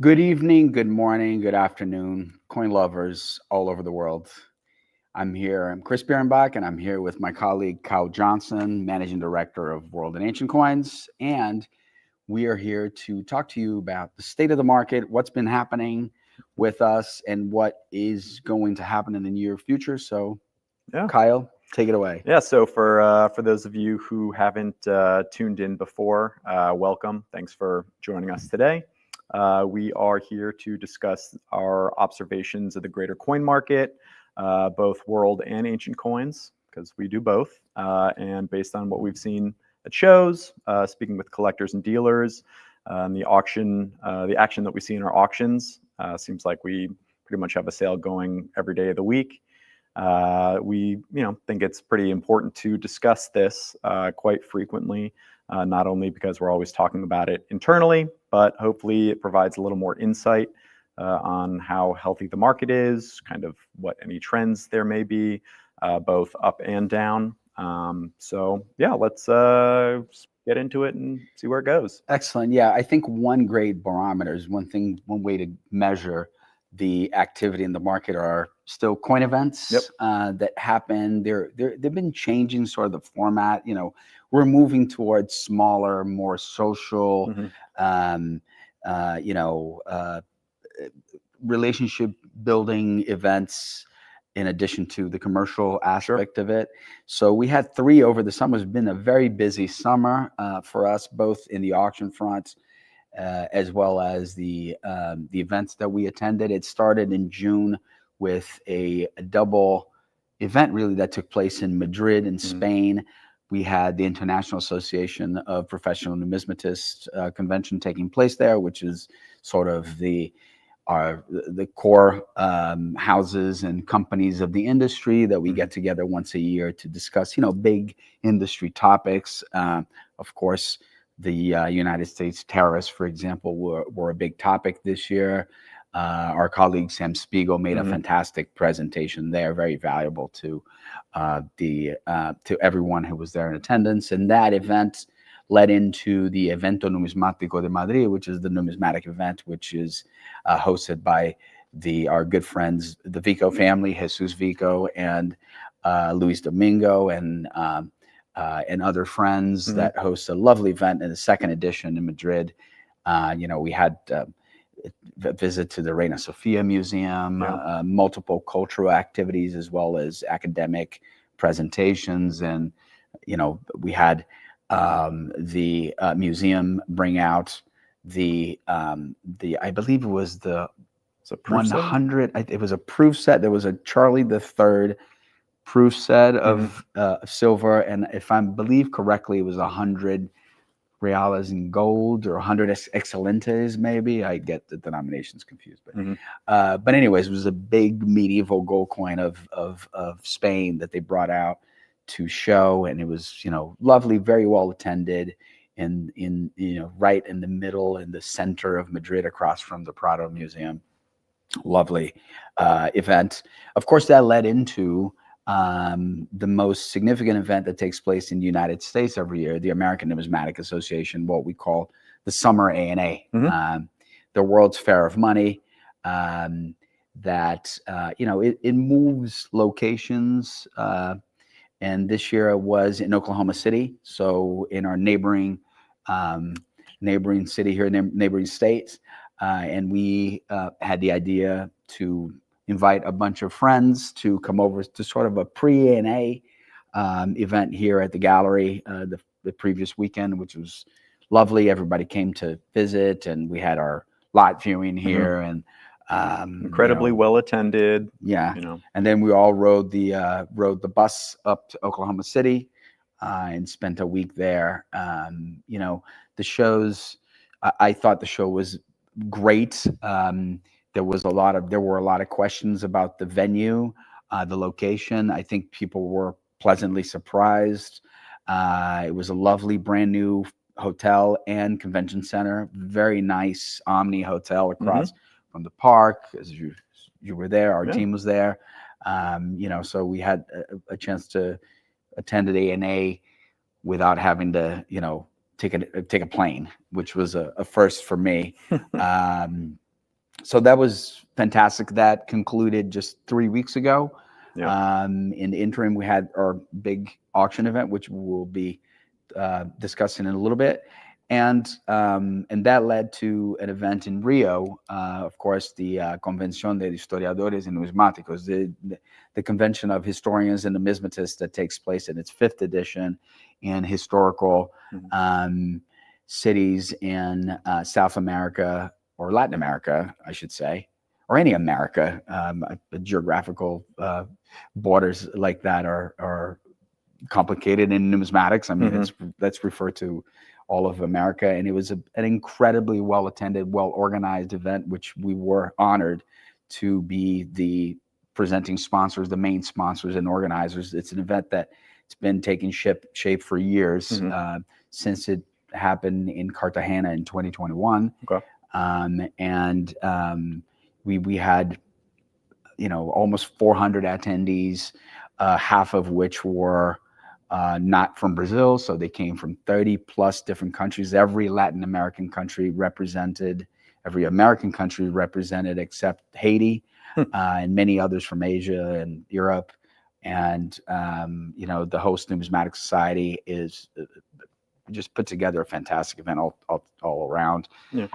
Good evening, good morning, good afternoon, coin lovers all over the world. I'm Cris Bierrenbach, and I'm here with my colleague Kyle Johnson, Managing Director of World and Ancient Coins. And we are here to talk to you about the state of the market, what's been happening with us, and what is going to happen in the near future. So, Yeah. Kyle, take it away. Yeah. So for those of you who haven't tuned in before, welcome. Thanks for joining us today. We are here to discuss our observations of the greater coin market, both world and ancient coins, because we do both. And based on what we've seen at shows, speaking with collectors and dealers, and the action that we see in our auctions, seems like we pretty much have a sale going every day of the week. We think it's pretty important to discuss this quite frequently, not only because we're always talking about it internally, but hopefully it provides a little more insight on how healthy the market is, kind of what any trends there may be, both up and down. So yeah, let's get into it and see where it goes. Excellent. Yeah, I think one great barometer is one way to measure the activity in the market are still coin events. Yep. That happen. They've been changing sort of the format. We're moving towards smaller, more social, Mm-hmm. relationship building events in addition to the commercial aspect of it. So we had 3 over the summer. It's been a very busy summer for us, both in the auction front as well as the events that we attended. It started in June with a double event, really, that took place in Madrid in Spain. We had the International Association of Professional Numismatists convention taking place there, which is sort of the core houses and companies of the industry that we get together once a year to discuss, big industry topics. Of course, the United States tariffs, for example, were a big topic this year. Our colleague Sam Spiegel made a fantastic presentation there, very valuable to everyone who was there in attendance. And that event led into the Evento Numismático de Madrid, which is the numismatic event, which is hosted by our good friends, the Vico family, Jesus Vico and Luis Domingo, and other friends that host a lovely event in the second edition in Madrid. We had a visit to the Reina Sofia Museum, multiple cultural activities, as well as academic presentations. And, we had the museum bring out I believe it was the 100. It was a proof set. There was a Charlie III proof set of silver, and if I believe correctly, it was 100 reales in gold or 100 excelentes, maybe. I get the denominations confused, but anyways, it was a big medieval gold coin of Spain that they brought out to show, and it was lovely, very well attended, in right in the middle, in the center of Madrid, across from the Prado Museum. Lovely event. Of course, that led into the most significant event that takes place in the United States every year, the American Numismatic Association, what we call the Summer ANA, the World's Fair of Money. It moves locations. And this year it was in Oklahoma City, so in our neighboring city here, neighboring states. And we had the idea to invite a bunch of friends to come over to sort of a pre-ANA event here at the gallery the previous weekend, which was lovely. Everybody came to visit, and we had our lot viewing here, and incredibly well attended. Yeah, and then we all rode the bus up to Oklahoma City and spent a week there. The shows. I thought the show was great. There were a lot of questions about the venue, the location. I think people were pleasantly surprised. It was a lovely brand new hotel and convention center. Very nice Omni hotel across from the park. As you were there, our team was there. So we had a chance to attend at ANA without having to, take a plane, which was a first for me. So that was fantastic. That concluded just 3 weeks ago. Yeah. In the interim, we had our big auction event, which we'll be discussing in a little bit, and that led to an event in Rio. Of course, the Convención de Historiadores y Numismáticos, the convention of historians and numismatists that takes place in its 5th edition in historical cities in South America, or Latin America, I should say, or any America. Geographical borders like that are complicated in numismatics. I mean, let's refer to all of America. And it was an incredibly well-attended, well-organized event, which we were honored to be the presenting sponsors, the main sponsors and organizers. It's an event that it's been taking shape for years, since it happened in Cartagena in 2021. Okay. We had, almost 400 attendees, half of which were not from Brazil. So they came from 30 plus different countries, every Latin American country represented, every American country represented except Haiti, and many others from Asia and Europe. And, the host Numismatic Society is just put together a fantastic event all around. Yeah.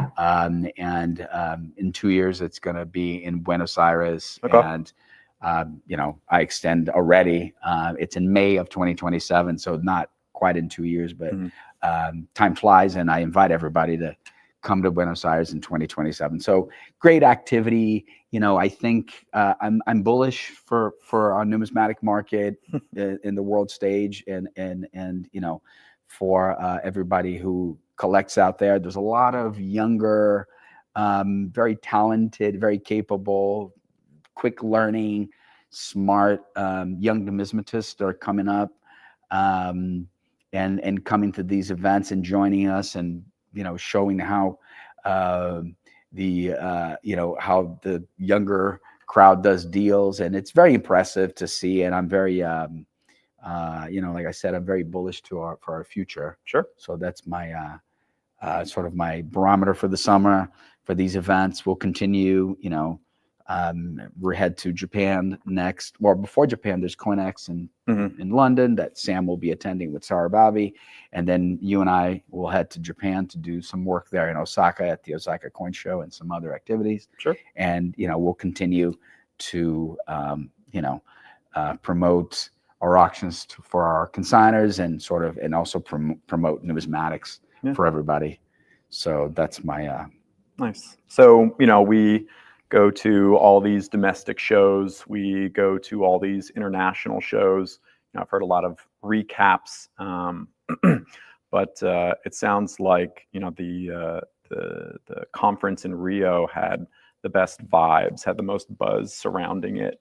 In 2 years, it's going to be in Buenos Aires. Okay. And, I extend already. It's in May of 2027, so not quite in 2 years, but time flies, and I invite everybody to come to Buenos Aires in 2027. So great activity. I think I'm bullish for our numismatic market in the world stage, and for everybody who collects out there. There's a lot of younger, very talented, very capable, quick learning, smart young numismatists that are coming up, and coming to these events and joining us, and showing how how the younger crowd does deals, and it's very impressive to see. And I'm very like I said, I'm very bullish for our future. Sure. So that's my sort of my barometer for the summer for these events. We'll continue. We're head to Japan next. Well, before Japan, there's CoinEx in London that Sam will be attending with Sarah Bobby, and then you and I will head to Japan to do some work there in Osaka at the Osaka Coin Show and some other activities. Sure. And we'll continue to promote our auctions for our consigners, and also promote numismatics for everybody. So that's my nice. So we go to all these domestic shows, we go to all these international shows. I've heard a lot of recaps, but it sounds like the conference in Rio had the best vibes, had the most buzz surrounding it.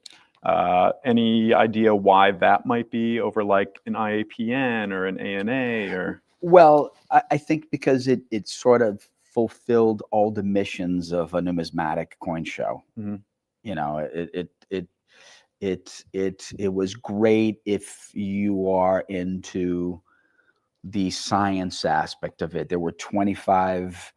Any idea why that might be over like an IAPN or an ANA or? Well, I think because it sort of fulfilled all the missions of a numismatic coin show. It was great if you are into the science aspect of it. There were 25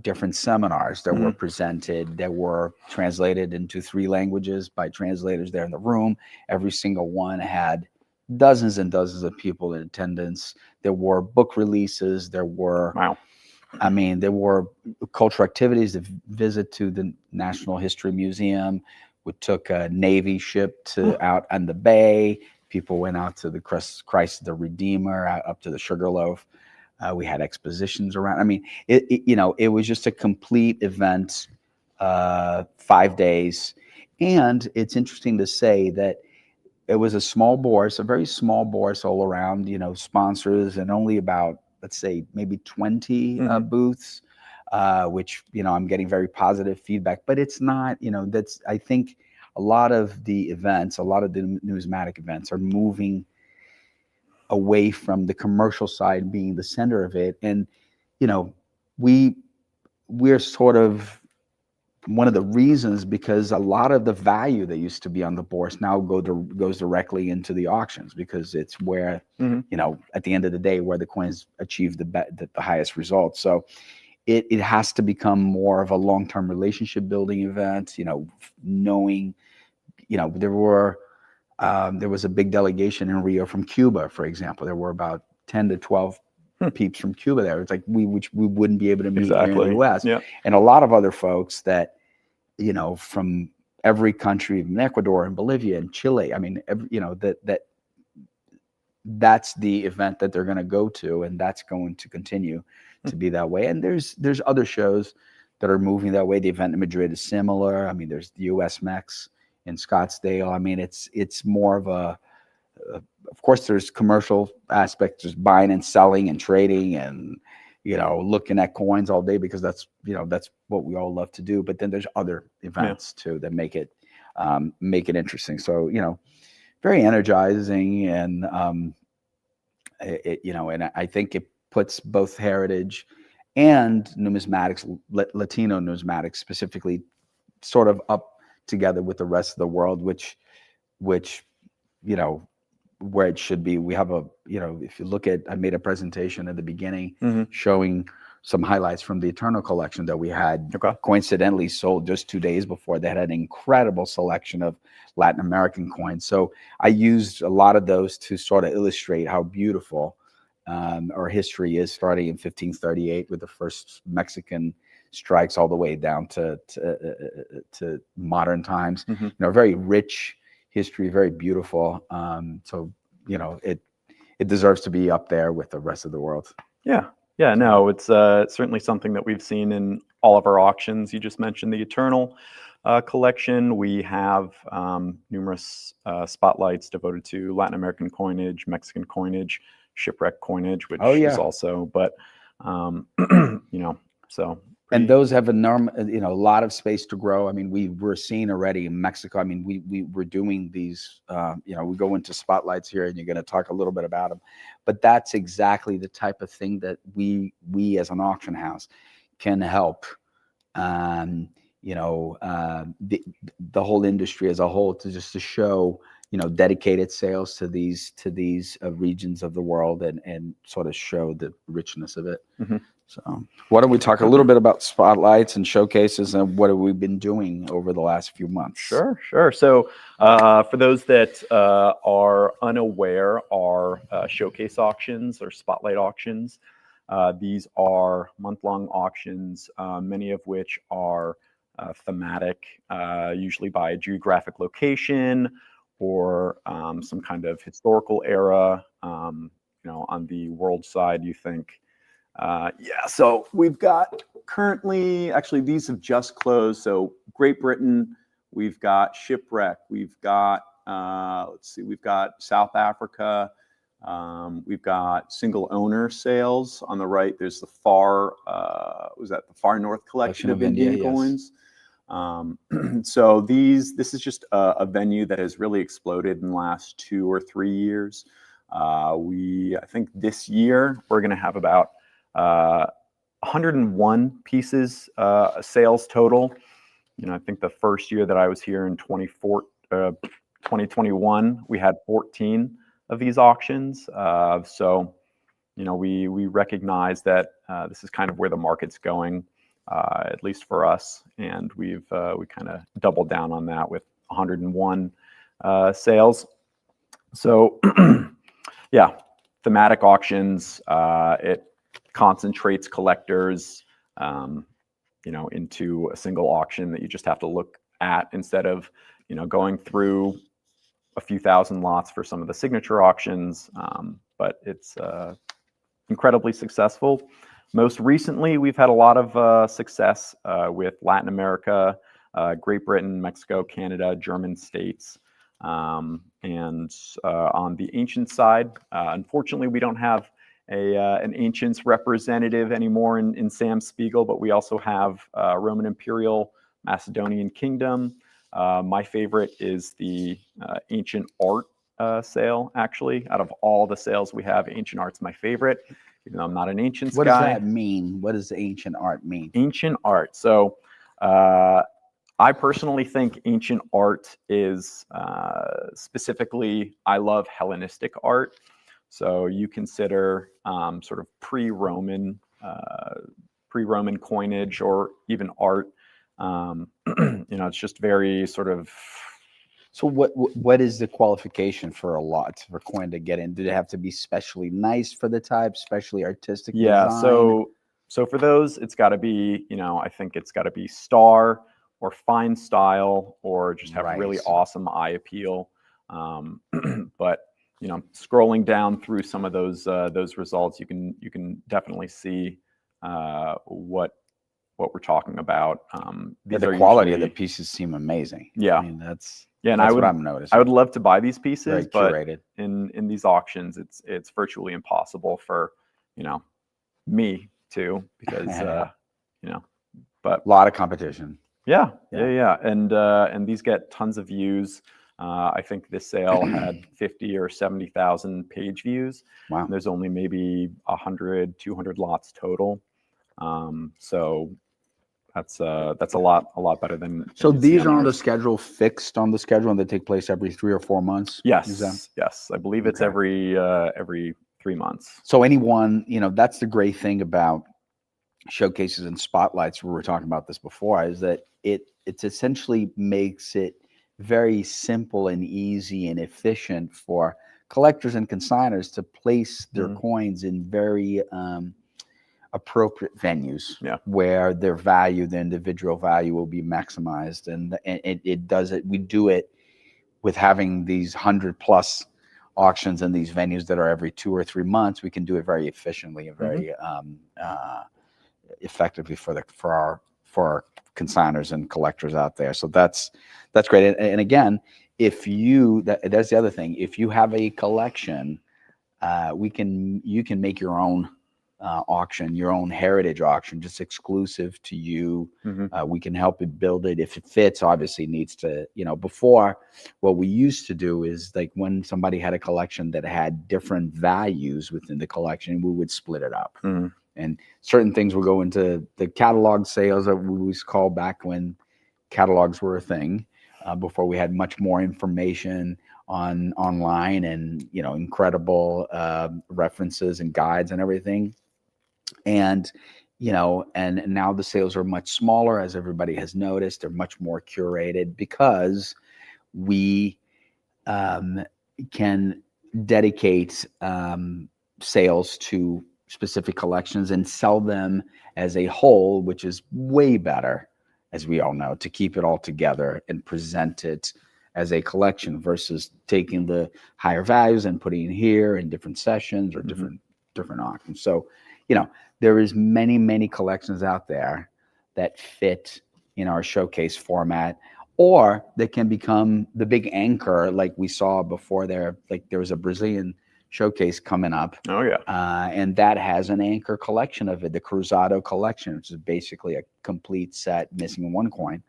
different seminars that were presented, that were translated into 3 languages by translators there in the room. Every single one had dozens and dozens of people in attendance. There were book releases. There were, there were cultural activities. The visit to the National History Museum. We took a Navy ship out on the bay. People went out to the Christ the Redeemer, up to the Sugarloaf. We had expositions around. It was just a complete event, 5 days. And it's interesting to say that it was a small bourse, a very small bourse all around, sponsors, and only about, let's say, maybe 20 booths, which, I'm getting very positive feedback. But it's not, I think a lot of the events, a lot of the numismatic events are moving away from the commercial side being the center of it. And, we're sort of one of the reasons, because a lot of the value that used to be on the bourse now goes directly into the auctions, because it's where, at the end of the day, where the coins achieve the highest results. So it has to become more of a long-term relationship building event. Knowing, there was a big delegation in Rio from Cuba, for example. There were about 10 to 12 peeps from Cuba there. It's like which we wouldn't be able to meet here in the U.S. Yeah. And a lot of other folks that, from every country, from Ecuador and Bolivia and Chile. I mean, that's the event that they're going to go to, and that's going to continue to be that way. And there's other shows that are moving that way. The event in Madrid is similar. I mean, there's the US Mex in Scottsdale. I mean, it's more of of course, there's commercial aspects, there's buying and selling and trading and, looking at coins all day, because that's what we all love to do. But then there's other events too that make it interesting. So, very energizing, and and I think it puts both heritage and numismatics, Latino numismatics specifically, sort of up together with the rest of the world, which where it should be. We have if you look at, I made a presentation at the beginning showing some highlights from the Eternal collection that we had coincidentally sold just 2 days before. They had an incredible selection of Latin American coins. So I used a lot of those to sort of illustrate how beautiful our history is, starting in 1538 with the first Mexican strikes all the way down to modern times. Very rich history, very beautiful. So it deserves to be up there with the rest of the world. Yeah, no, it's certainly something that we've seen in all of our auctions. You just mentioned the Eternal collection. We have numerous spotlights devoted to Latin American coinage, Mexican coinage, shipwreck coinage, which is also, but so. And those have a lot of space to grow. I mean, we're seeing already in Mexico. I mean, we're doing these, we go into spotlights here, and you're going to talk a little bit about them. But that's exactly the type of thing that we as an auction house can help, the whole industry as a whole, to show, dedicated sales to these regions of the world, and sort of show the richness of it. So why don't we talk a little bit about spotlights and showcases, and what have we been doing over the last few months? Sure. So for those that are unaware, our showcase auctions or spotlight auctions, these are month-long auctions, many of which are thematic, usually by a geographic location or some kind of historical era. On the world side, you think. So we've got currently, actually, these have just closed. So Great Britain, we've got shipwreck, we've got, we've got South Africa, we've got single owner sales on the right. There's the far north collection of Indian coins. So this is just a venue that has really exploded in the last 2 or 3 years. I think this year we're going to have about 101 pieces sales total. I think the first year that I was here in 2021, we had 14 of these auctions. So, we recognize that this is kind of where the market's going, at least for us, and we kind of doubled down on that with 101 sales. So, thematic auctions. It concentrates collectors, into a single auction that you just have to look at, instead of, going through a few thousand lots for some of the signature auctions. But it's incredibly successful. Most recently, we've had a lot of success with Latin America, Great Britain, Mexico, Canada, German states. And on the ancient side, unfortunately, we don't have an ancients representative anymore in Sam Spiegel, but we also have Roman Imperial Macedonian Kingdom. My favorite is the ancient art sale, actually. Out of all the sales we have, ancient art's my favorite, even though I'm not an ancients guy. What does that mean? What does ancient art mean? Ancient art. So I personally think ancient art is specifically, I love Hellenistic art. So you consider sort of pre-Roman pre-Roman coinage or even art. It's just very sort of. So what is the qualification for a coin to get in? Did it have to be specially nice for the type, specially artistic design? So for those, it's got to be, I think it's got to be star or fine style or just have really awesome eye appeal. But scrolling down through some of those results, you can definitely see what we're talking about. The quality of the pieces seem amazing. Yeah, I mean, that's and what I'm noticing. I would love to buy these pieces, Very but curated. in these auctions, it's virtually impossible for me to, because but a lot of competition. Yeah. And these get tons of views. I think this sale had 50 or 70,000 page views. Wow. And there's only maybe 100, 200 lots total. So that's a lot better than. So these are on the schedule, fixed on the schedule, and they take place every 3 or 4 months? Yes. I believe it's every 3 months. So anyone, that's the great thing about showcases and spotlights, we were talking about this before, is that it's essentially makes it very simple and easy and efficient for collectors and consigners to place their coins in very appropriate venues where their individual value will be maximized. And it does it. We do it with having these 100+ auctions in these venues that are every 2 or 3 months. We can do it very efficiently and very effectively for our consigners and collectors out there. So that's great. And again, that's the other thing. If you have a collection, you can make your own auction, your own heritage auction, just exclusive to you. We can help it build it. If it fits, obviously needs to, before, what we used to do is, like, when somebody had a collection that had different values within the collection, we would split it up. And certain things will go into the catalog sales that we always call back when catalogs were a thing, before we had much more information online and, incredible references and guides and everything. And, and now the sales are much smaller, as everybody has noticed. They're much more curated because we can dedicate sales to specific collections and sell them as a whole, which is way better, as we all know, to keep it all together and present it as a collection versus taking the higher values and putting it here in different sessions or different auctions. So, there is many collections out there that fit in our showcase format, or they can become the big anchor, like we saw before there. Like, there was a Brazilian showcase coming up. Oh yeah. And that has an anchor collection of it, the Cruzado collection, which is basically a complete set missing one coin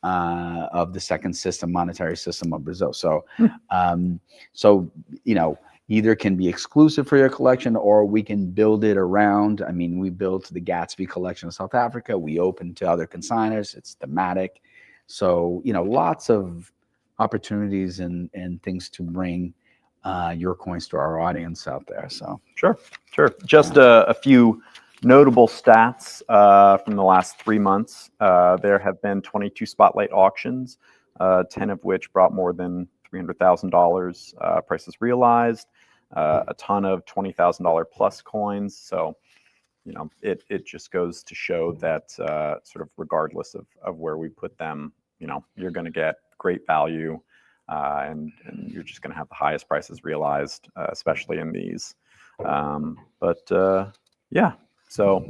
of the second monetary system of Brazil. So, either can be exclusive for your collection, or we can build it around. I mean, we built the Gatsby collection of South Africa. We open to other consigners. It's thematic. So, lots of opportunities and things to bring your coins to our audience out there. So sure. Just a few notable stats from the last 3 months. There have been 22 spotlight auctions, 10 of which brought more than $300,000 prices realized, a ton of $20,000 plus coins. So, it just goes to show that sort of regardless of where we put them, you're going to get great value. And you're just going to have the highest prices realized, especially in these. So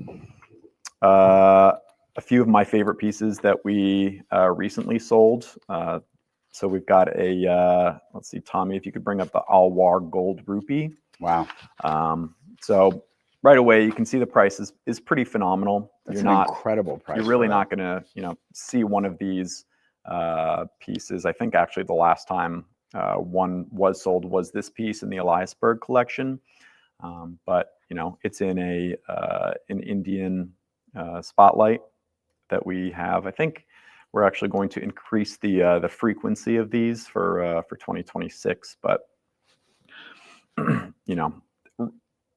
a few of my favorite pieces that we recently sold. So we've got let's see, Tommy, if you could bring up the Alwar Gold Rupee. Wow. So right away, you can see the price is pretty phenomenal. That's an incredible price. You're really not going to, see one of these pieces. I think actually the last time one was sold was this piece in the Eliasberg collection, but it's in an Indian spotlight that we have. I think we're actually going to increase the frequency of these for 2026, but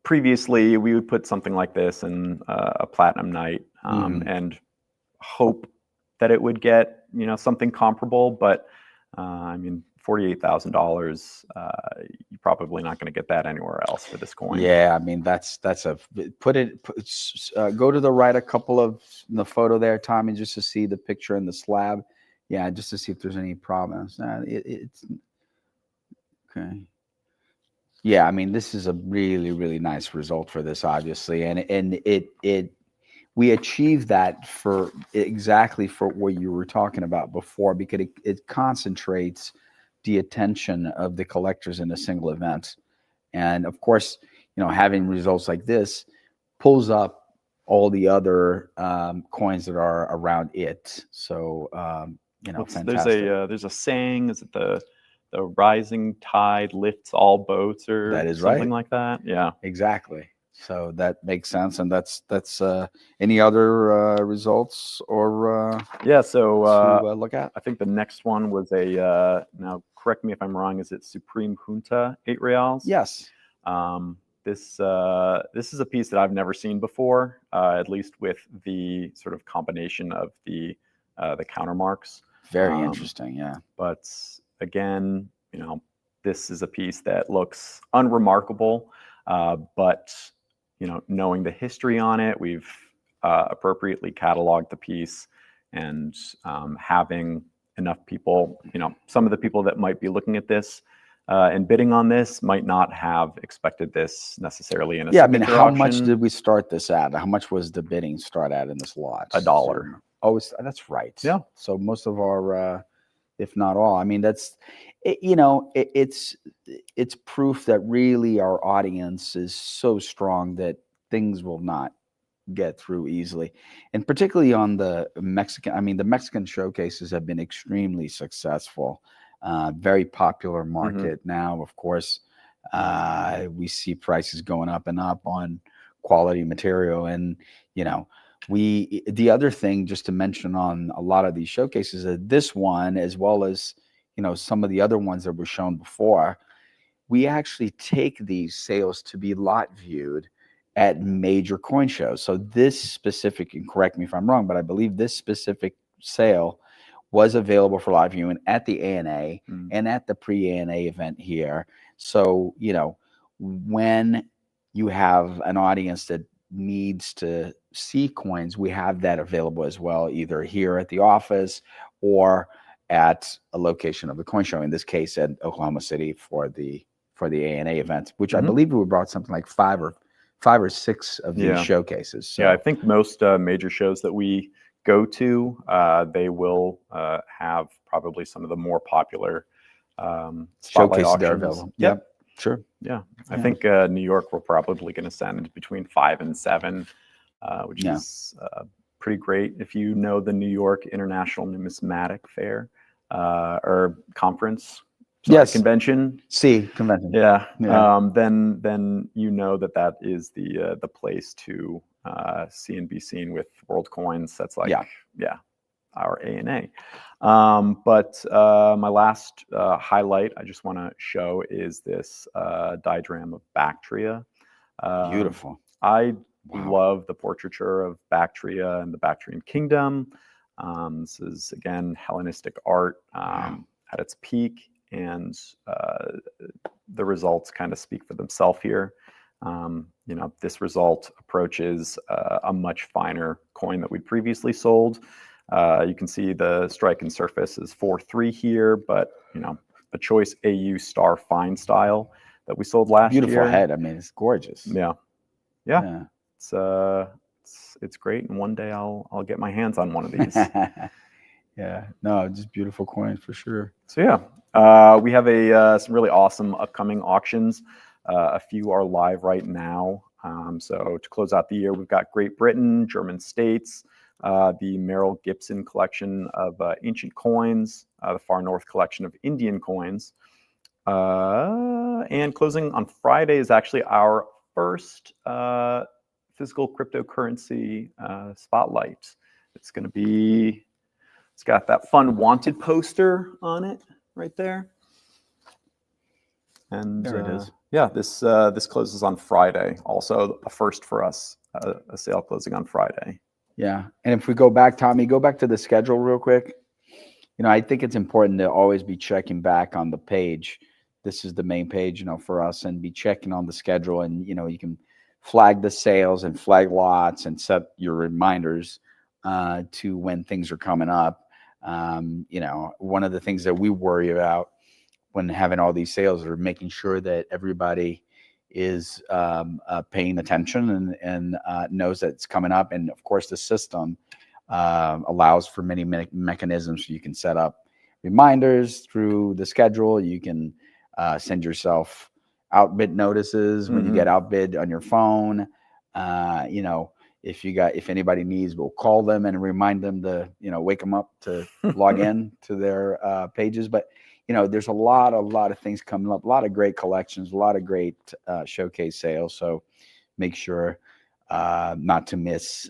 previously we would put something like this in a platinum night and hope that it would get, you know, something comparable. But I mean, $48,000, you're probably not going to get that anywhere else for this coin. Yeah, I mean that's a go to the right a couple of the photo there, Tommy, just to see the picture in the slab. Yeah, just to see if there's any problems. It's okay. Yeah, I mean this is a really nice result for this, obviously, and we achieved that for exactly for what you were talking about before, because it concentrates the attention of the collectors in a single event. And of course, you know, having results like this pulls up all the other coins that are around it. So, you know, fantastic. There's a saying, is it the rising tide lifts all boats, or That is something right. like that? Yeah, Exactly. So that makes sense. And that's any other results or yeah. So to look at? I think the next one was a now correct me if I'm wrong. Is it Supreme Junta 8 reals? Yes. This is a piece that I've never seen before, at least with the sort of combination of the counter marks. Very interesting. Yeah. But again, you know, this is a piece that looks unremarkable, but you know, knowing the history on it, we've appropriately cataloged the piece, and having enough people, you know, some of the people that might be looking at this and bidding on this might not have expected this necessarily in a Yeah, I mean, signature how auction. much did we start this at? How much was the bidding start at in this lot? $1. Oh, that's right. Yeah. So most of our, if not all, I mean, that's, you know, it's proof that really our audience is so strong that things will not get through easily. And particularly on the Mexican, I mean, the Mexican showcases have been extremely successful. Very popular market now, of course. We see prices going up and up on quality material. And, you know, the other thing just to mention on a lot of these showcases is this one, as well as, you know, some of the other ones that were shown before, we actually take these sales to be lot viewed at major coin shows. So this specific, and correct me if I'm wrong, but I believe this specific sale was available for live viewing at the ANA and at the pre-ANA event here. So, you know, when you have an audience that needs to see coins, we have that available as well, either here at the office or at a location of the coin show, in this case at Oklahoma City for the ANA event, which I believe we brought something like five or six of these showcases. So. Yeah, I think most major shows that we go to, they will have probably some of the more popular spotlight showcases that are auctions. available. Yep. Sure. Yeah. I think New York, we're probably going to send between 5 and 7, which is pretty great. If you know the New York International Numismatic Fair or conference, convention. Convention. Yeah. Then you know that is the place to see and be seen with world coins. That's like our ANA. But my last highlight I just want to show is this diagram of Bactria. Beautiful. I love the portraiture of Bactria and the Bactrian kingdom. This is, again, Hellenistic art at its peak, and the results kind of speak for themselves here. You know, this result approaches a much finer coin that we previously sold. You can see the strike and surface is 4-3 here, but, you know, a choice AU star fine style that we sold last year. Beautiful head. I mean, it's gorgeous. Yeah. It's great, and one day I'll get my hands on one of these. Yeah, no, just beautiful coin for sure. So we have some really awesome upcoming auctions. A few are live right now. So to close out the year, we've got Great Britain, German states, the Merrill Gibson collection of ancient coins, the Far North collection of Indian coins. And closing on Friday is actually our first physical cryptocurrency spotlight. It's got that fun wanted poster on it right there. And There it is. yeah, this closes on Friday. Also a first for us, a sale closing on Friday. Yeah. And if we go back, Tommy, go back to the schedule real quick. I think it's important to always be checking back on the page. This is the main page, for us, and be checking on the schedule. And, you can flag the sales and flag lots and set your reminders to when things are coming up. One of the things that we worry about when having all these sales are making sure that everybody is paying attention and knows that it's coming up. And of course, the system allows for many mechanisms. So you can set up reminders through the schedule. You can send yourself outbid notices when you get outbid on your phone. If anybody needs, we'll call them and remind them to, wake them up to log in to their pages. But there's a lot of things coming up, a lot of great collections, a lot of great showcase sales. So make sure not to miss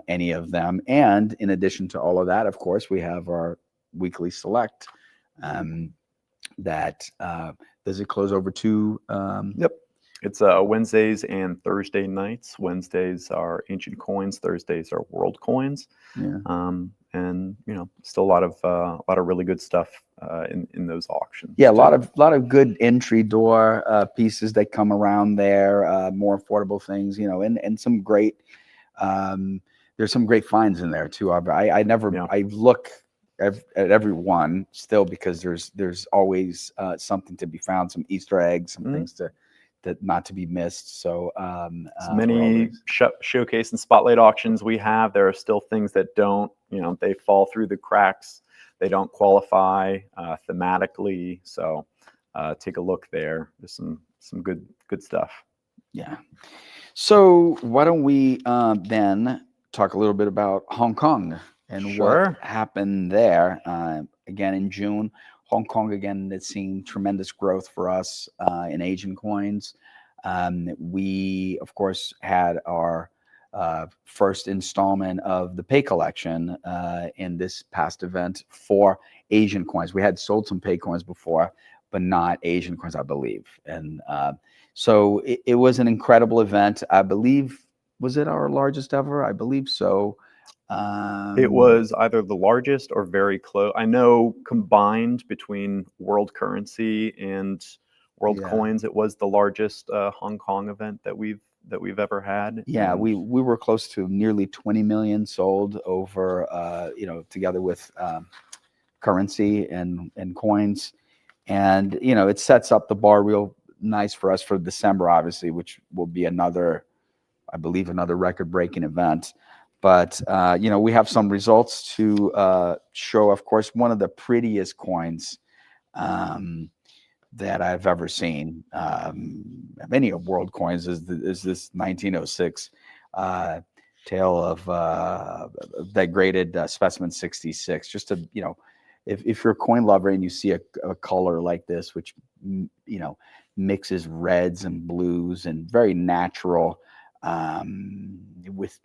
any of them. And in addition to all of that, of course, we have our weekly select that does it close over to? Yep. It's Wednesdays and Thursday nights. Wednesdays are ancient coins. Thursdays are world coins. Yeah. And still a lot of really good stuff in those auctions. Yeah, a lot of good entry door pieces that come around there. More affordable things, and some great. There's some great finds in there too. I look at every one still because there's always something to be found, some Easter eggs, some things that not to be missed. So many showcase and spotlight auctions we have, there are still things that don't, they fall through the cracks. They don't qualify thematically. So take a look there. There's some good stuff. Yeah. So why don't we then talk a little bit about Hong Kong and what happened there. Again, in June, Hong Kong, again, it's seen tremendous growth for us in Asian coins. We, of course, had our first installment of the Pay collection in this past event for Asian coins. We had sold some Pay coins before, but not Asian coins, I believe. And so it was an incredible event. I believe, was it our largest ever? I believe so. It was either the largest or very close. I know combined between world currency and world coins, it was the largest Hong Kong event that we've ever had. Yeah, we were close to nearly 20 million sold over, together with currency and coins. And, it sets up the bar real nice for us for December, obviously, which will be another record-breaking event. But, we have some results to show, of course, one of the prettiest coins that I've ever seen. Many of world coins is this 1906 tale of degraded specimen 66. Just to, if you're a coin lover and you see a color like this, which, mixes reds and blues and very natural with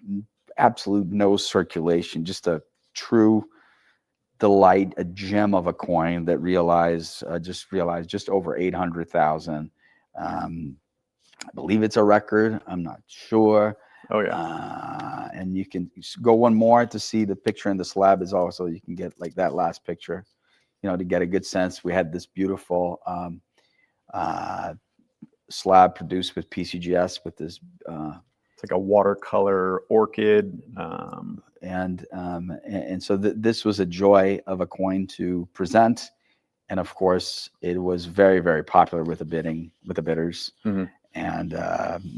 absolute no circulation, just a true delight, a gem of a coin that just realized just over 800,000. I believe it's a record. I'm not sure. Oh yeah. And you can go one more to see the picture in the slab is also, you can get like that last picture, to get a good sense. We had this beautiful slab produced with PCGS with this it's like a watercolor orchid. And so this was a joy of a coin to present. And of course, it was very, very popular with the bidders, and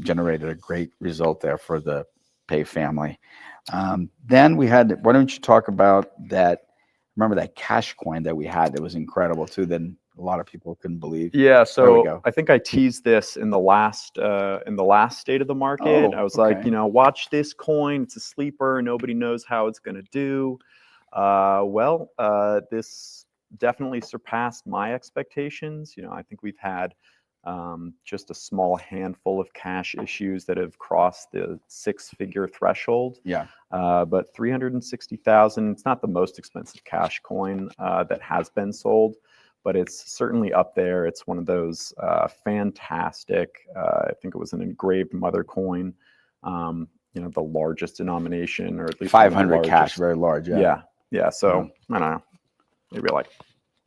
generated a great result there for the Pay family. Then we had, why don't you talk about that? Remember that cash coin that we had that was incredible too, then a lot of people couldn't believe. Yeah, so I think I teased this in the last state of the market. I was like, watch this coin. It's a sleeper. Nobody knows how it's going to do. This definitely surpassed my expectations. I think we've had just a small handful of cash issues that have crossed the 6-figure threshold. Yeah. But 360,000, it's not the most expensive cash coin that has been sold, but it's certainly up there. It's one of those fantastic, I think it was an engraved mother coin, the largest denomination, or at least 500 cash, very large. Yeah. So I don't know, maybe like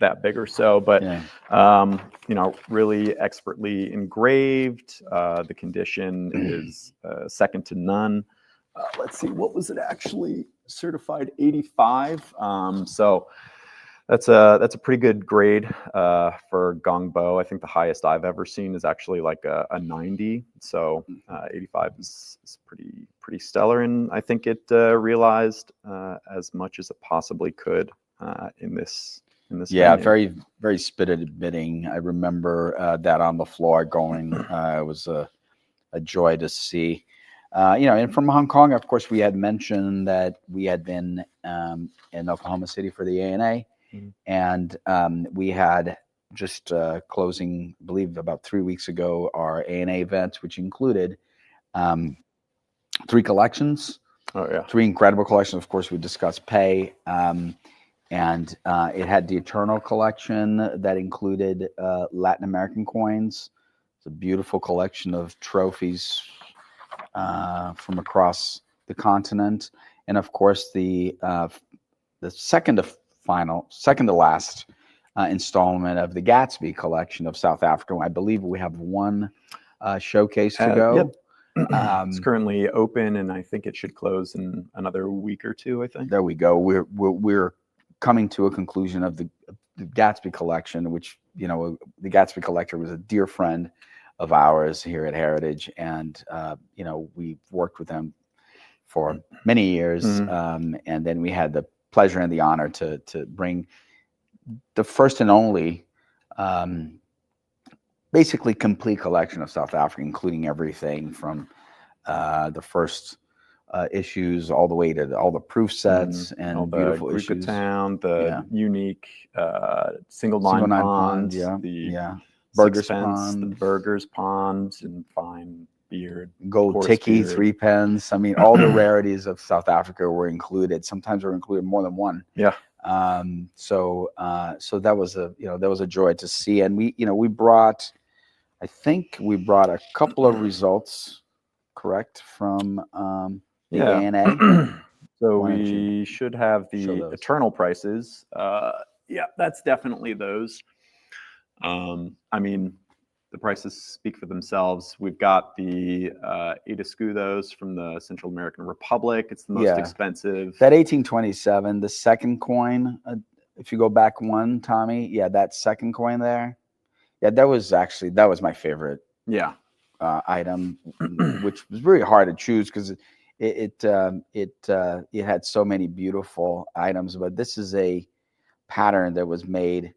that big or so, but really expertly engraved. The condition is second to none. Let's see, what was it actually certified? 85. So that's a pretty good grade for gongbo. I think the highest I've ever seen is actually like a 90. So 85 is pretty stellar, and I think it realized as much as it possibly could in this venue. Very, very spirited bidding. I remember that on the floor going. It was a joy to see. And from Hong Kong, of course, we had mentioned that we had been in Oklahoma City for the ANA, and we had just closing, I believe, about 3 weeks ago, our ANA events, which included 3 collections. Oh yeah, 3 incredible collections. Of course, we discussed Pei. And it had the Eternal collection that included Latin American coins. It's a beautiful collection of trophies from across the continent, and of course the second to last installment of the Gatsby collection of South Africa. I believe we have 1 showcase to go. Yep. It's currently open, and I think it should close in another week or 2. I think. There we go. We're coming to a conclusion of the Gatsby collection, which, the Gatsby collector was a dear friend of ours here at Heritage. And, we've worked with them for many years. And then we had the pleasure and the honor to bring the first and only, basically complete collection of South Africa, including everything from the first issues all the way to all the proof sets and all beautiful issues. Town, the unique single nine pond, the Burgers pence, pond, the Burgers pond, and fine beard, gold ticky, 3 pence. I mean, all the rarities of South Africa were included. Sometimes were included more than 1. Yeah. So that was a joy to see, and we brought a couple of results, correct, from the ANA. So we should have the Eternal prices. That's definitely those. I mean, the prices speak for themselves. We've got the 8 escudos from the Central American Republic. It's the most expensive. That 1827, the second coin, if you go back 1, Tommy, that second coin there. Yeah, that was my favorite item, which was really hard to choose because it had so many beautiful items. But this is a pattern that was made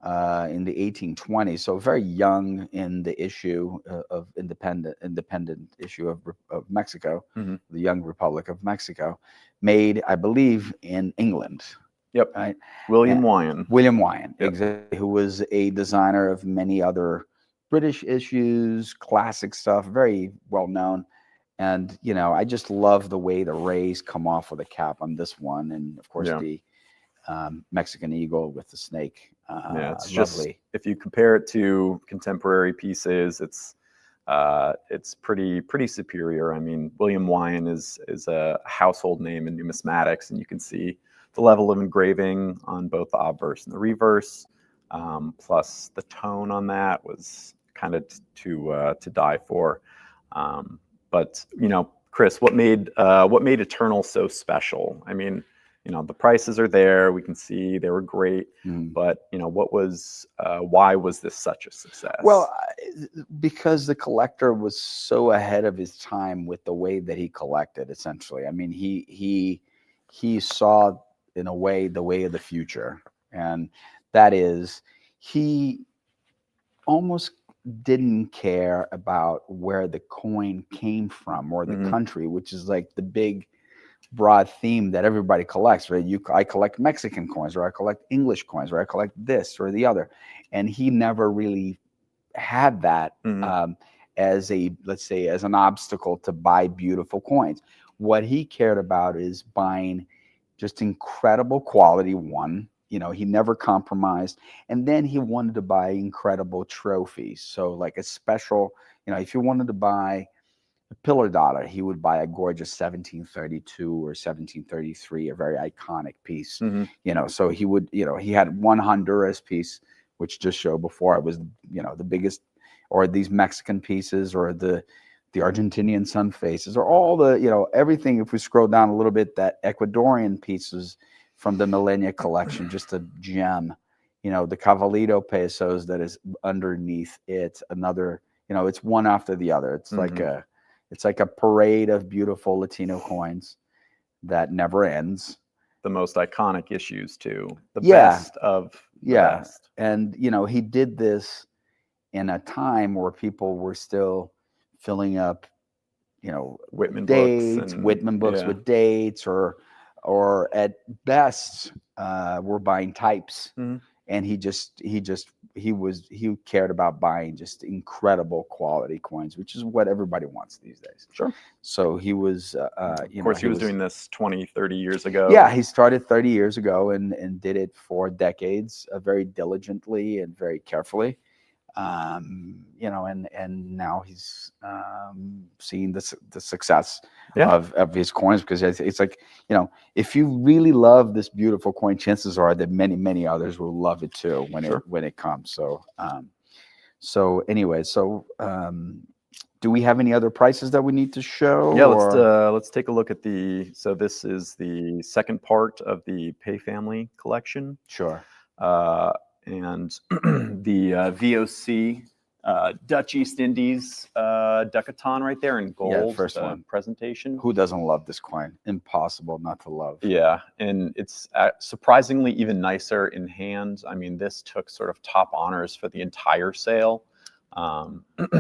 in the 1820s, so very young in the issue of independent issue of Mexico, the young Republic of Mexico, made, I believe, in England. Yep. Right. William Wyan, exactly, who was a designer of many other British issues, classic stuff, very well known. And I just love the way the rays come off of the cap on this one, and of course the Mexican eagle with the snake. It's lovely. Just, if you compare it to contemporary pieces, it's pretty superior. I mean, William Wyan is a household name in numismatics, and you can see the level of engraving on both the obverse and the reverse. Plus the tone on that was kind of to die for. But Chris, what made Eternal so special? I mean, the prices are there. We can see they were great, but why was this such a success? Well, because the collector was so ahead of his time with the way that he collected. Essentially, I mean, he saw in a way the way of the future, and that is he almost didn't care about where the coin came from or the country, which is like the big broad theme that everybody collects, right? I collect Mexican coins, or I collect English coins, or I collect this or the other. And he never really had that as an obstacle to buy beautiful coins. What he cared about is buying just incredible quality, one, he never compromised. And then he wanted to buy incredible trophies. So like a special, if you wanted to buy a pillar daughter, he would buy a gorgeous 1732 or 1733, a very iconic piece. So he would, he had one Honduras piece, which just showed before it was, the biggest, or these Mexican pieces, or the Argentinian sun faces, or all the, everything. If we scroll down a little bit, that Ecuadorian pieces from the Millennia collection, just a gem. The Caballito pesos that is underneath it, another, it's one after the other. It's like a parade of beautiful Latino coins that never ends. The most iconic issues too. The best of the best. And he did this in a time where people were still filling up, Whitman dates, books Whitman books with dates, or at best were buying types. And he cared about buying just incredible quality coins, which is what everybody wants these days. Sure. So he was, of course, he was doing this 20, 30 years ago. Yeah, he started 30 years ago and did it for decades, very diligently and very carefully. And now he's seeing the success of his coins, because it's like, if you really love this beautiful coin, chances are that many others will love it too when it comes. So anyway, do we have any other prices that we need to show? Yeah, let's take a look at so this is the second part of the Pay Family collection. Sure. And the VOC Dutch East Indies Ducaton right there in gold. Yeah, first one. Presentation. Who doesn't love this coin? Impossible not to love. Yeah, and it's surprisingly even nicer in hand. I mean, this took sort of top honors for the entire sale.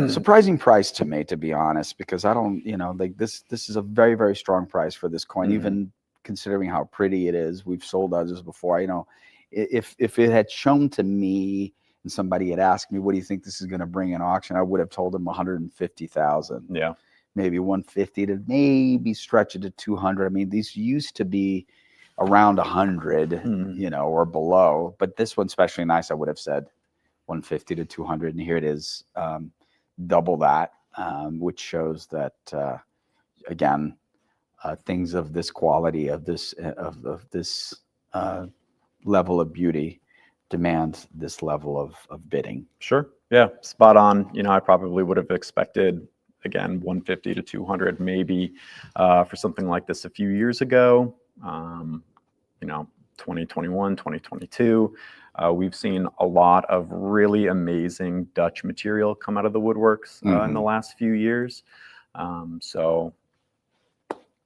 Surprising price to me, to be honest, because I don't, like this is a very, very strong price for this coin, even considering how pretty it is. We've sold others before. If it had shown to me and somebody had asked me, what do you think this is going to bring in auction, I would have told them 150,000. Yeah. Maybe 150 to maybe stretch it to 200. I mean, these used to be around 100, or below, but this one's especially nice. I would have said 150 to 200, and here it is, double that, which shows that, again, things of this quality, of this level of beauty, demand this level of bidding. Sure. Yeah, spot on. I probably would have expected, again, 150 to 200 maybe for something like this a few years ago. 2021, 2022. We've seen a lot of really amazing Dutch material come out of the woodworks in the last few years. So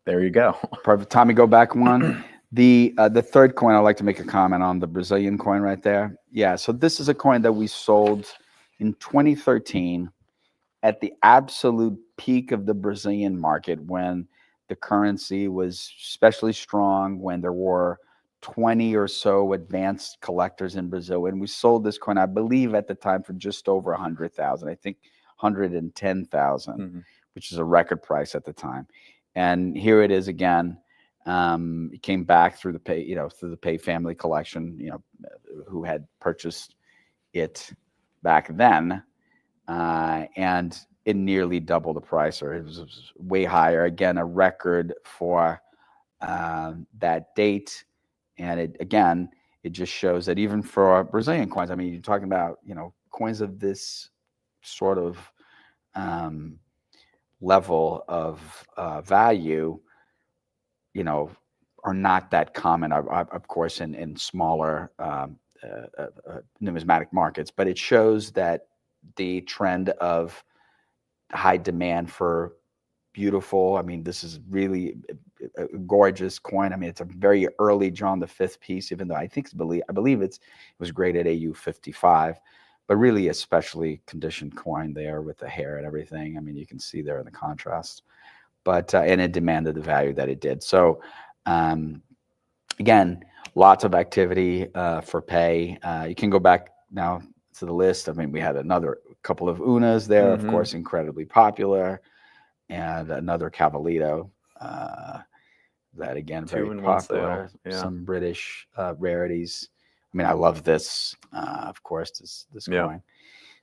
there you go. Perfect. Tommy, go back one. The third coin, I'd like to make a comment on, the Brazilian coin right there. Yeah, so this is a coin that we sold in 2013 at the absolute peak of the Brazilian market, when the currency was especially strong, when there were 20 or so advanced collectors in Brazil. And we sold this coin, I believe, at the time for just over 100,000. I think 110,000, which is a record price at the time. And here it is again. It came back through the Pay Family collection, who had purchased it back then, and it nearly doubled the price, or it was way higher. Again, a record for that date, and it just shows that even for Brazilian coins, I mean, you're talking about coins of this sort of level of value, are not that common, of course, in smaller numismatic markets. But it shows that the trend of high demand for beautiful, I mean, this is really a gorgeous coin. I mean, it's a very early John V piece, even though I believe it was graded AU 55, but really a specially conditioned coin there with the hair and everything. I mean, you can see there in the contrast. But and it demanded the value that it did. So again, lots of activity for Pay. You can go back now to the list. I mean, we had another couple of Unas there, of course, incredibly popular, and another Caballito that, again, very popular. Some British rarities mean, I love this, of course, this Yeah. coin.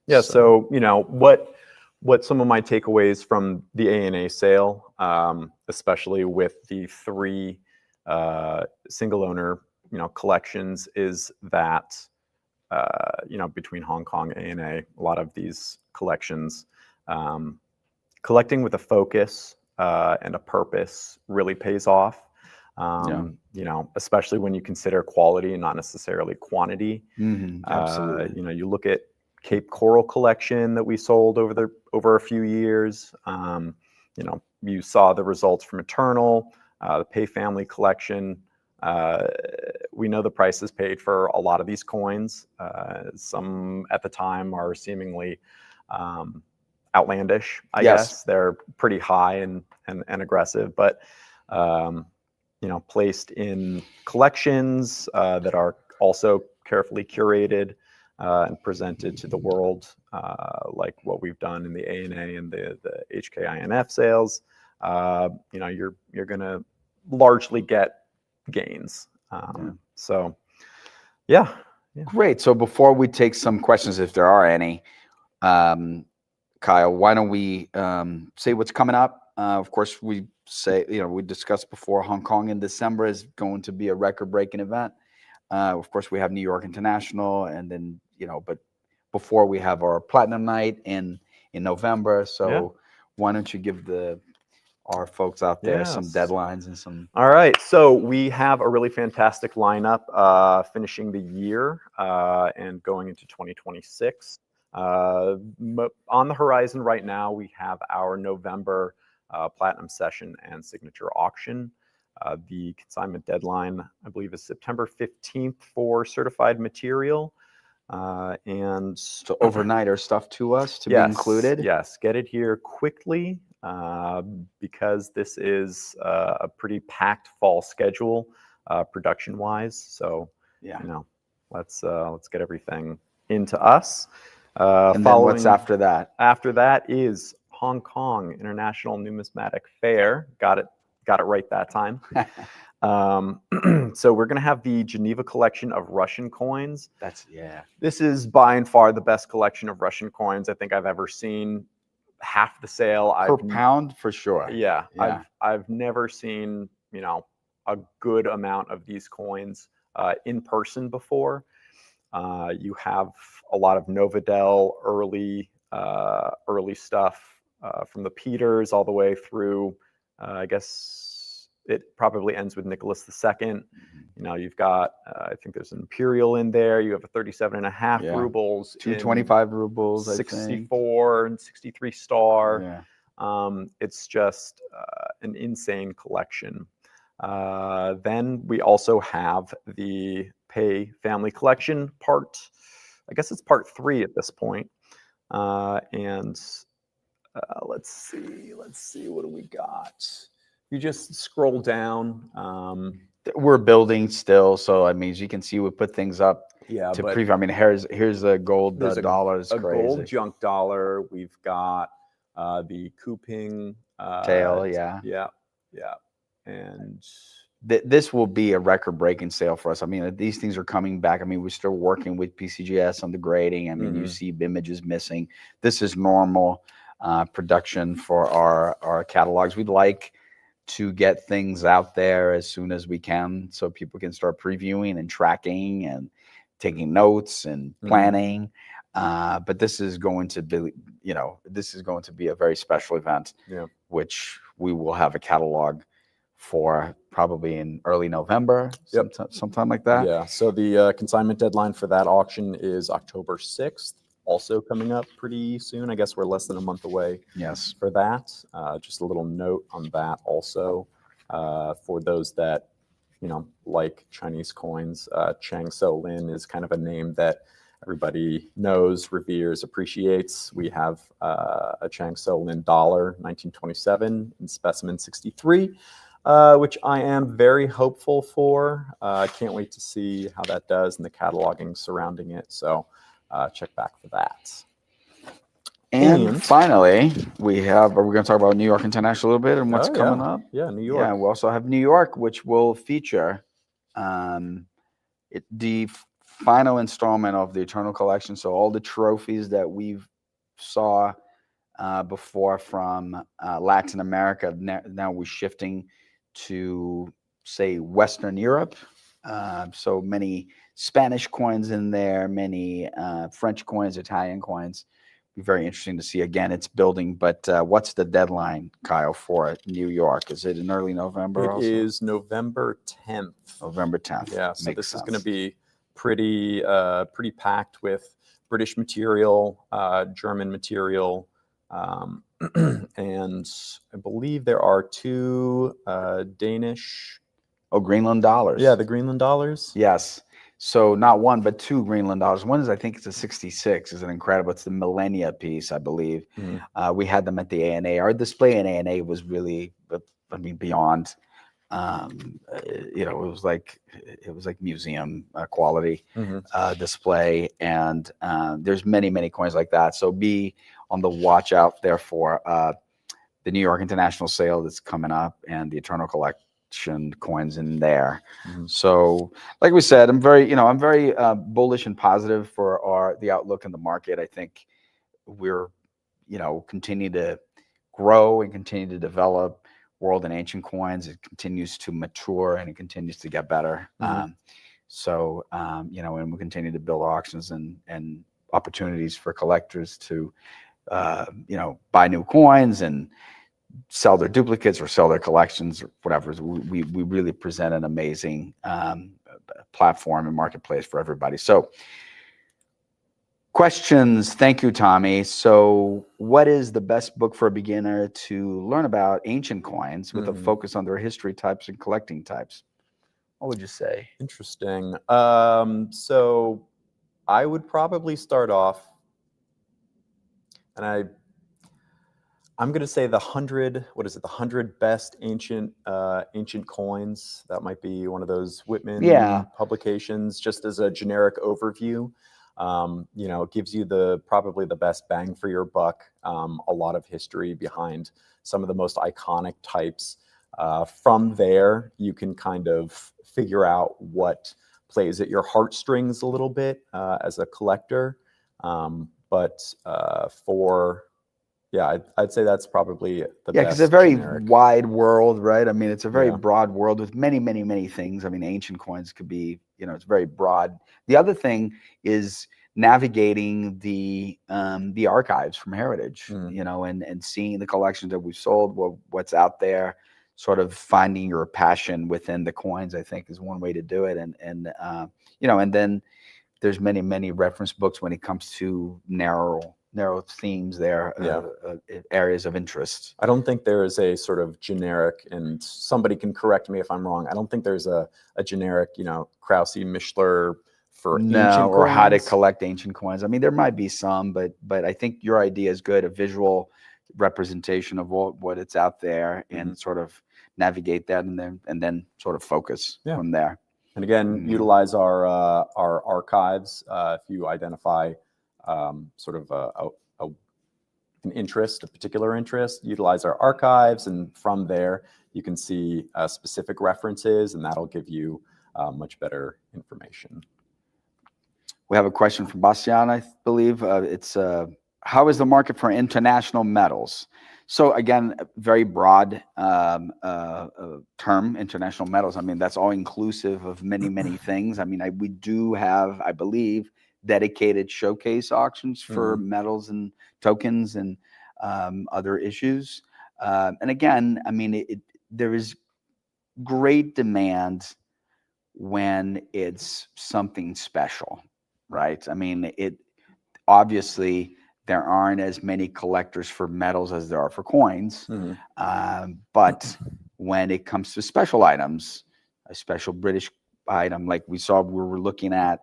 Yeah. So, what some of my takeaways from the A&A sale, especially with the three single owner, collections, is that, between Hong Kong, A&A, a lot of these collections, collecting with a focus and a purpose really pays off. Especially when you consider quality and not necessarily quantity. Absolutely. You look at Cape Coral collection that we sold over a few years. You saw the results from Eternal, the Pay Family collection. We know the prices paid for a lot of these coins. Some at the time are seemingly outlandish, I guess. They're pretty high and aggressive, but placed in collections that are also carefully curated and presented to the world, like what we've done in the A&A and the HKINF sales. You're going to largely get gains. So, yeah. Great. So before we take some questions, if there are any, Kyle, why don't we say what's coming up? Of course, we discussed before, Hong Kong in December is going to be a record-breaking event. Of course, we have New York International, and then, but before we have our Platinum Night in November. So why don't you give our folks out there some deadlines and some... All right. So we have a really fantastic lineup finishing the year and going into 2026. On the horizon right now, we have our November Platinum Session and Signature Auction. The consignment deadline, I believe, is September 15th for certified material. And so overnighter stuff to us to be included. Yes, get it here quickly because this is a pretty packed fall schedule production-wise. So let's get everything into us. And then what's after that? After that is Hong Kong International Numismatic Fair. Got it right that time. So we're going to have the Geneva collection of Russian coins. This is by and far the best collection of Russian coins I think I've ever seen. Half the sale per pound for sure. Yeah. I've never seen a good amount of these coins in person before. You have a lot of Novodel early stuff from the Peters all the way through. I guess it probably ends with Nicholas II. You've got, I think there's an Imperial in there. You have a 37.5 rubles, 225 rubles, 64 and 63 star. It's just an insane collection. Then we also have the Pay Family collection I guess it's part 3 at this point. And let's see, what do we got? You just scroll down. We're building still, so I mean, as you can see, we put things up to preview. I mean, here's a gold dollar. Is crazy. Gold junk dollar. We've got the Kuping tail. And this will be a record-breaking sale for us. I mean, these things are coming back. I mean, we're still working with PCGS on the grading. I mean, you see images missing. This is normal production for our catalogs. We'd like to get things out there as soon as we can so people can start previewing and tracking and taking notes and planning. But this is going to be, a very special event, which we will have a catalog for probably in early November, sometime like that. Yeah, so the consignment deadline for that auction is October 6th, also coming up pretty soon. I guess we're less than a month away for that. Just a little note on that also for those that, like Chinese coins. Chang So Lin is kind of a name that everybody knows, reveres, appreciates. We have a Chang So Lin dollar, 1927 in specimen 63. Which I am very hopeful for. I can't wait to see how that does and the cataloging surrounding it. So check back for that. And finally, we're going to talk about New York International a little bit and what's coming up. Yeah, New York. Yeah, we also have New York, which will feature the final installment of the Eternal Collection. So all the trophies that we've saw before from Latin America, now we're shifting to, say, Western Europe. So many Spanish coins in there, many French coins, Italian coins. Be very interesting to see. Again, it's building, but what's the deadline, Kyle, for New York? Is it in early November? It is November 10th. November 10th. Yeah, so Makes this sense. is going to be pretty packed with British material, German material, and I believe there are 2 Danish. Oh, Greenland dollars. Yeah, the Greenland dollars. Yes. So not 1, but 2 Greenland dollars. One is, I think it's a 66. Is it incredible? It's the millennia piece, I believe. Mm-hmm. We had them at the ANA. Our display in ANA was really, I mean, beyond. You know, it was like museum quality display, and there's many coins like that. So be on the watch out there for the New York International Sale that's coming up, and the Eternal Collection coins in there. So, like we said, I'm very bullish and positive for the outlook in the market. I think we're continue to grow and continue to develop world and ancient coins. It continues to mature and it continues to get better. And we continue to build auctions and opportunities for collectors to buy new coins and sell their duplicates or sell their collections or whatever. We really present an amazing platform and marketplace for everybody. So questions. Thank you, Tommy. So what is the best book for a beginner to learn about ancient coins with a focus on their history types and collecting types? What would you say? Interesting. So I would probably start off, and I'm going to say the 100 best ancient coins. That might be one of those Whitman publications, just as a generic overview. It gives you probably the best bang for your buck. A lot of history behind some of the most iconic types. From there, you can kind of figure out what plays at your heartstrings a little bit as a collector. I'd say that's probably the best. Yeah, because it's a very generic. wide world, right? I mean, it's a very broad world with many things. I mean, ancient coins could be, it's very broad. The other thing is navigating the archives from Heritage, and seeing the collections that we've sold, what's out there, sort of finding your passion within the coins, I think is one way to do it. And then there's many reference books when it comes to narrow themes there, areas of interest. I don't think there is a sort of generic, and somebody can correct me if I'm wrong, I don't think there's a generic, Krause, Mishler for ancient coins. Or how to collect ancient coins. I mean, there might be some, but I think your idea is good, a visual representation of what it's out there, and sort of navigate that, and then sort of focus from there. And again, utilize our archives. If you identify sort of an interest, a particular interest, utilize our archives, and from there you can see specific references, and that'll give you much better information. We have a question from Bastian, I believe. It's how is the market for international metals? So again, very broad term, international metals. I mean, that's all inclusive of many things. I mean, we do have, I believe, dedicated showcase auctions for metals and tokens and other issues. And again, I mean, there is great demand when it's something special, right? I mean, obviously there aren't as many collectors for metals as there are for coins. But when it comes to special items, a special British item, like we were looking at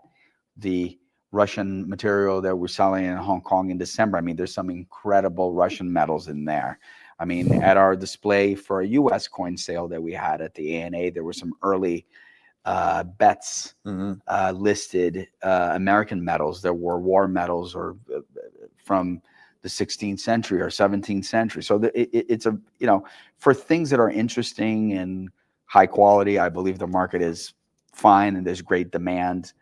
the Russian material that we're selling in Hong Kong in December. I mean, there's some incredible Russian metals in there. I mean, at our display for a U.S. coin sale that we had at the ANA, there were some early bets listed, American metals. There were war metals or from the 16th century or 17th century. So it's for things that are interesting and high quality, I believe the market is fine and there's great demand.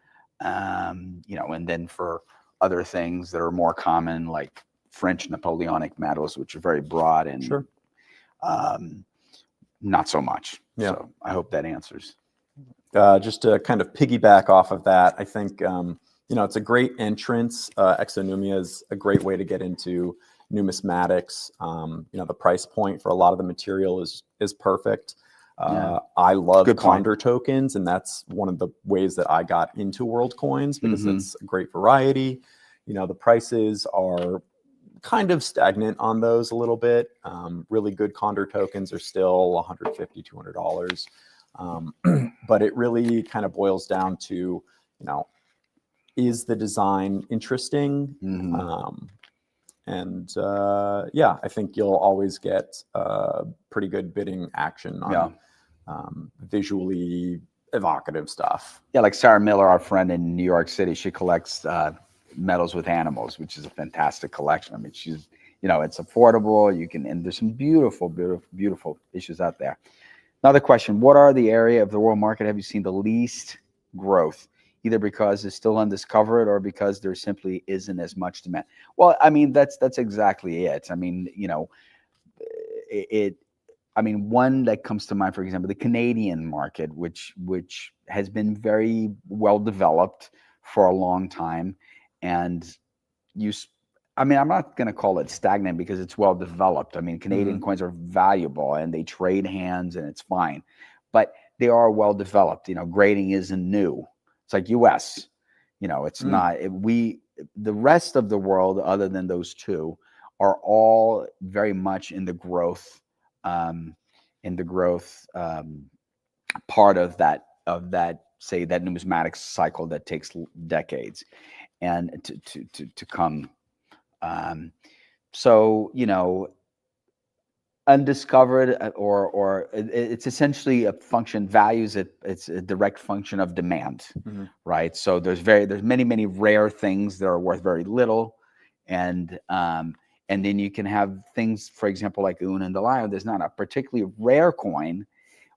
And then for other things that are more common, like French Napoleonic medals, which are very broad and Sure. not so much. Yeah. So I hope that answers. Just to kind of piggyback off of that, I think, it's a great entrance. Exonumia is a great way to get into numismatics. The price point for a lot of the material is perfect. I love Good point. Condor tokens, and that's one of the ways that I got into world coins because Mhm. it's a great variety. The prices are kind of stagnant on those a little bit. Really good Condor tokens are still $150, $200. But it really kind of boils down to, is the design interesting? Mhm. I think you'll always get pretty good bidding action on visually evocative stuff. Yeah, like Sarah Miller, our friend in New York City, she collects medals with animals, which is a fantastic collection. I mean, she's, it's affordable. And there's some beautiful, beautiful, beautiful issues out there. Another question: what are the area of the world market have you seen the least growth, either because it's still undiscovered or because there simply isn't as much demand? Well, I mean, that's exactly it. I mean, one that comes to mind, for example, the Canadian market, which has been very well developed for a long time, and I'm not going to call it stagnant because it's well developed. I mean, Canadian coins are valuable and they trade hands and it's fine, but they are well developed. Grading isn't new. It's like US. It's not. The rest of the world, other than those two, are all very much in the growth, part of that say that numismatic cycle that takes decades and to come. So undiscovered, or it's essentially a function values. It's a direct function of demand, right? So there's many rare things that are worth very little, and then you can have things, for example, like Un and the Lion. There's not a particularly rare coin,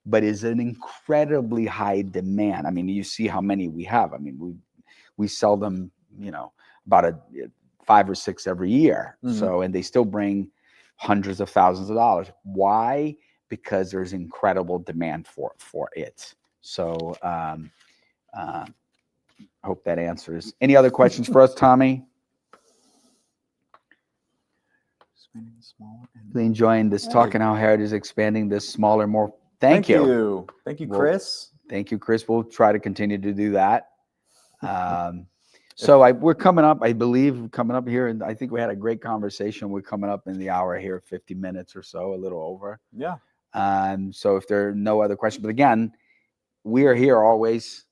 but is an incredibly high demand. I mean, you see how many we have. I mean, we sell them, about 5 or 6 every year. So, and they still bring hundreds of thousands of dollars. Why? Because there's incredible demand for it. So, I hope that answers. Any other questions for us, Tommy? Really enjoying this talk and how Heritage is expanding this smaller, more. Thank you. Thank you, Chris. Thank you, Chris. We'll try to continue to do that. So we're coming up, I believe, here, and I think we had a great conversation. We're coming up in the hour here, 50 minutes or so, a little over. Yeah. So if there are no other questions, but again, we are here always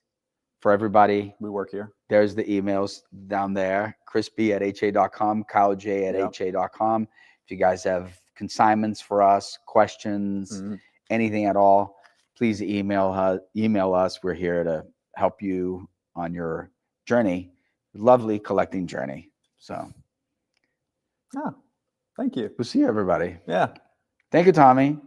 for everybody. We work here. There's the emails down there, chrisb@ha.com, kyleJ@ha.com. If you guys have consignments for us, questions, anything at all, please email us. We're here to help you on your journey. Lovely collecting journey. So, thank you. We'll see you, everybody. Yeah. Thank you, Tommy.